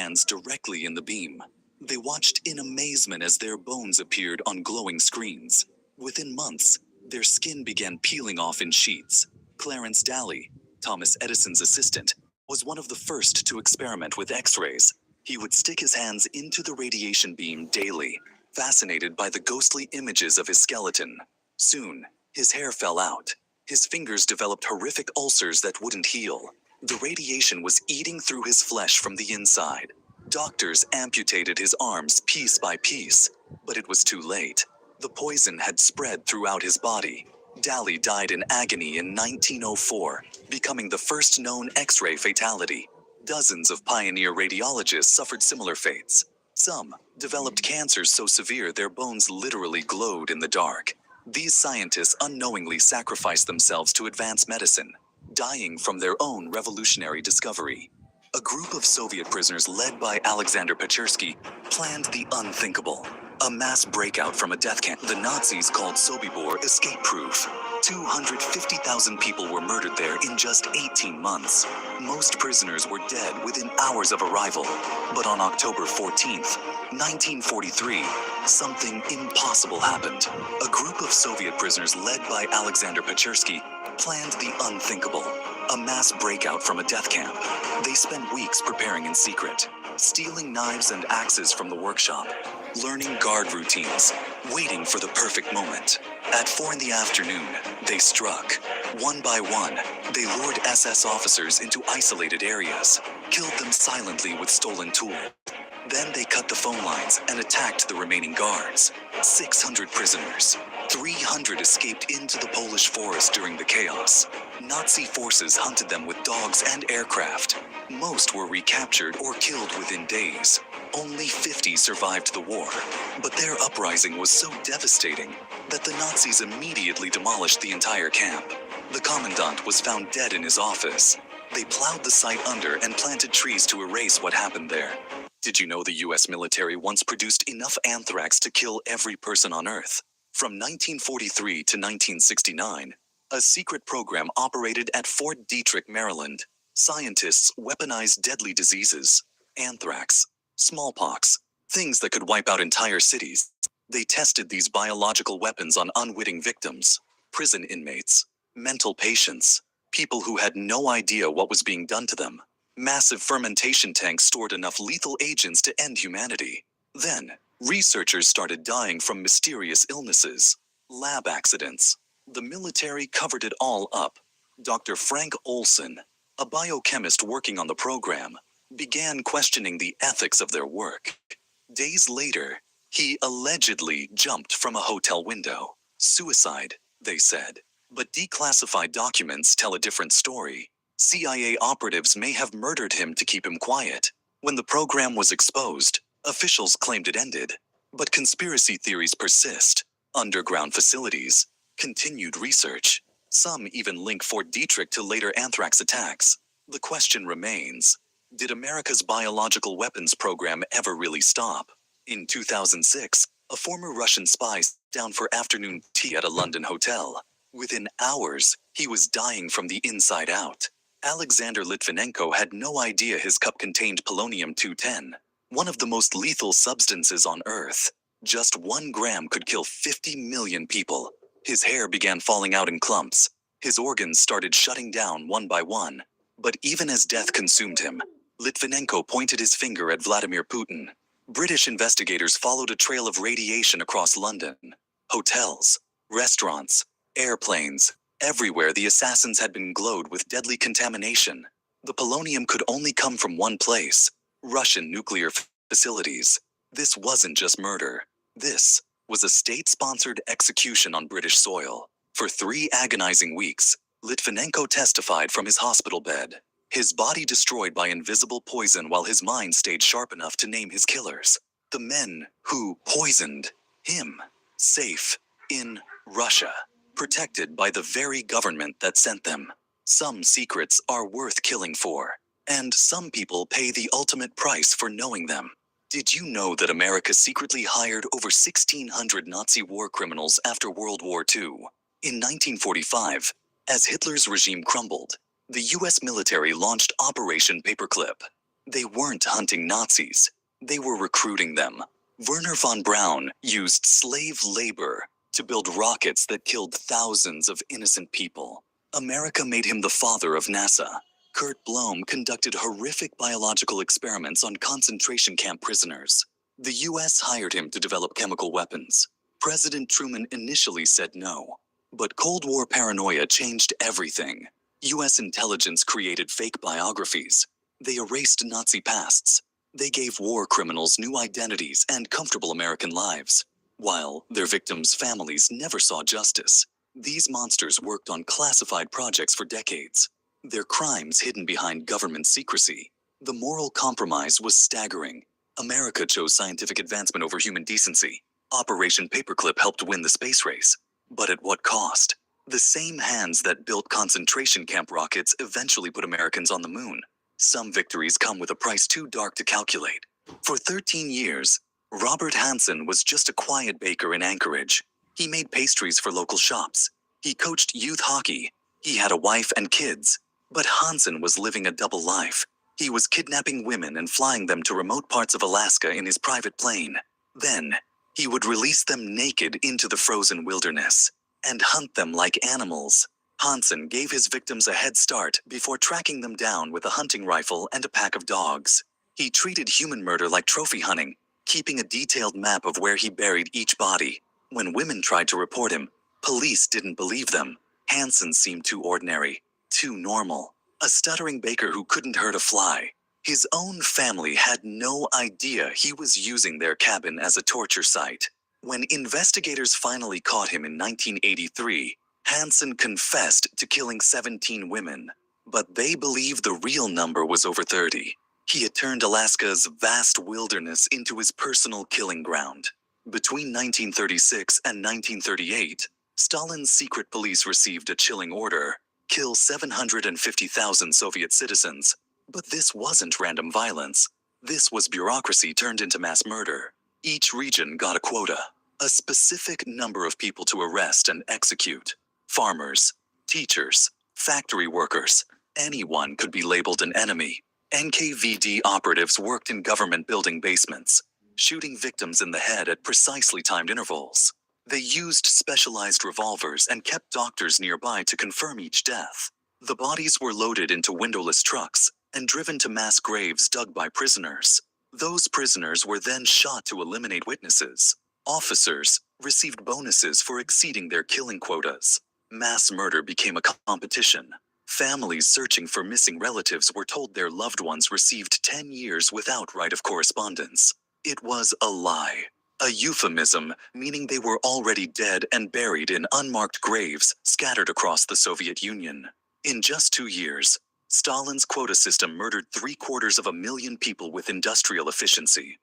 hands directly in the beam. They watched in amazement as their bones appeared on glowing screens. Within months, their skin began peeling off in sheets. Clarence Daly, Thomas Edison's assistant, was one of the first to experiment with X-rays. He would stick his hands into the radiation beam daily, fascinated by the ghostly images of his skeleton. Soon, his hair fell out. His fingers developed horrific ulcers that wouldn't heal. The radiation was eating through his flesh from the inside. Doctors amputated his arms piece by piece, but it was too late. The poison had spread throughout his body. Daly died in agony in 1904, becoming the first known X-ray fatality. Dozens of pioneer radiologists suffered similar fates. Some developed cancers so severe their bones literally glowed in the dark. These scientists unknowingly sacrificed themselves to advance medicine, dying from their own revolutionary discovery. A group of Soviet prisoners led by Alexander Pechersky planned the unthinkable. A mass breakout from a death camp the Nazis called Sobibor escape-proof. 250,000 people were murdered there in just 18 months. Most prisoners were dead within hours of arrival. But on October 14th, 1943, something impossible happened. A group of Soviet prisoners led by Alexander Pechersky planned the unthinkable. A mass breakout from a death camp. They spent weeks preparing in secret, stealing knives and axes from the workshop, learning guard routines, waiting for the perfect moment. At 4 in the afternoon, they struck. One by one, they lured SS officers into isolated areas, killed them silently with stolen tools. Then they cut the phone lines and attacked the remaining guards. 600 prisoners. 300 escaped into the Polish forest during the chaos. Nazi forces hunted them with dogs and aircraft. Most were recaptured or killed within days. Only 50 survived the war. But their uprising was so devastating that the Nazis immediately demolished the entire camp. The commandant was found dead in his office. They plowed the site under and planted trees to erase what happened there. Did you know the US military once produced enough anthrax to kill every person on Earth? From 1943 to 1969, a secret program operated at Fort Detrick, Maryland. Scientists weaponized deadly diseases, anthrax, smallpox, things that could wipe out entire cities. They tested these biological weapons on unwitting victims, prison inmates, mental patients, people who had no idea what was being done to them. Massive fermentation tanks stored enough lethal agents to end humanity. Then, researchers started dying from mysterious illnesses, lab accidents. The military covered it all up. Dr. Frank Olson, a biochemist working on the program, began questioning the ethics of their work. Days later, he allegedly jumped from a hotel window. Suicide, they said. But declassified documents tell a different story. CIA operatives may have murdered him to keep him quiet. When the program was exposed, officials claimed it ended. But conspiracy theories persist. Underground facilities, continued research. Some even link Fort Detrick to later anthrax attacks. The question remains, did America's biological weapons program ever really stop? In 2006, a former Russian spy sat down for afternoon tea at a London hotel. Within hours, he was dying from the inside out. Alexander Litvinenko had no idea his cup contained polonium-210, one of the most lethal substances on Earth. Just 1 gram could kill 50 million people. His hair began falling out in clumps. His organs started shutting down one by one. But even as death consumed him, Litvinenko pointed his finger at Vladimir Putin. British investigators followed a trail of radiation across London. Hotels, restaurants, airplanes. Everywhere the assassins had been glowed with deadly contamination. The polonium could only come from one place, Russian nuclear facilities. This wasn't just murder. This was a state-sponsored execution on British soil. For 3 agonizing weeks, Litvinenko testified from his hospital bed, his body destroyed by invisible poison while his mind stayed sharp enough to name his killers. The men who poisoned him. Safe in Russia. Protected by the very government that sent them. Some secrets are worth killing for, and some people pay the ultimate price for knowing them. Did you know that America secretly hired over 1,600 Nazi war criminals after World War II? In 1945, as Hitler's regime crumbled, the US military launched Operation Paperclip. They weren't hunting Nazis. They were recruiting them. Werner von Braun used slave labor to build rockets that killed thousands of innocent people. America made him the father of NASA. Kurt Blome conducted horrific biological experiments on concentration camp prisoners. The US hired him to develop chemical weapons. President Truman initially said no. But Cold War paranoia changed everything. US intelligence created fake biographies. They erased Nazi pasts. They gave war criminals new identities and comfortable American lives, while their victims' families never saw justice. These monsters worked on classified projects for decades, their crimes hidden behind government secrecy. The moral compromise was staggering. America chose scientific advancement over human decency. Operation Paperclip helped win the space race. But at what cost? The same hands that built concentration camp rockets eventually put Americans on the moon. Some victories come with a price too dark to calculate. For 13 years, Robert Hansen was just a quiet baker in Anchorage. He made pastries for local shops. He coached youth hockey. He had a wife and kids. But Hansen was living a double life. He was kidnapping women and flying them to remote parts of Alaska in his private plane. Then, he would release them naked into the frozen wilderness and hunt them like animals. Hansen gave his victims a head start before tracking them down with a hunting rifle and a pack of dogs. He treated human murder like trophy hunting, keeping a detailed map of where he buried each body. When women tried to report him, police didn't believe them. Hansen seemed too ordinary, too normal. A stuttering baker who couldn't hurt a fly. His own family had no idea he was using their cabin as a torture site. When investigators finally caught him in 1983, Hansen confessed to killing 17 women, but they believed the real number was over 30. He had turned Alaska's vast wilderness into his personal killing ground. Between 1936 and 1938, Stalin's secret police received a chilling order: kill 750,000 Soviet citizens. But this wasn't random violence. This was bureaucracy turned into mass murder. Each region got a quota, a specific number of people to arrest and execute. Farmers, teachers, factory workers, anyone could be labeled an enemy. NKVD operatives worked in government building basements, shooting victims in the head at precisely timed intervals. They used specialized revolvers and kept doctors nearby to confirm each death. The bodies were loaded into windowless trucks and driven to mass graves dug by prisoners. Those prisoners were then shot to eliminate witnesses. Officers received bonuses for exceeding their killing quotas. Mass murder became a competition. Families searching for missing relatives were told their loved ones received 10 years without right of correspondence. It was a lie, a euphemism meaning they were already dead and buried in unmarked graves scattered across the Soviet Union. In just 2 years, Stalin's quota system murdered 750,000 people with industrial efficiency.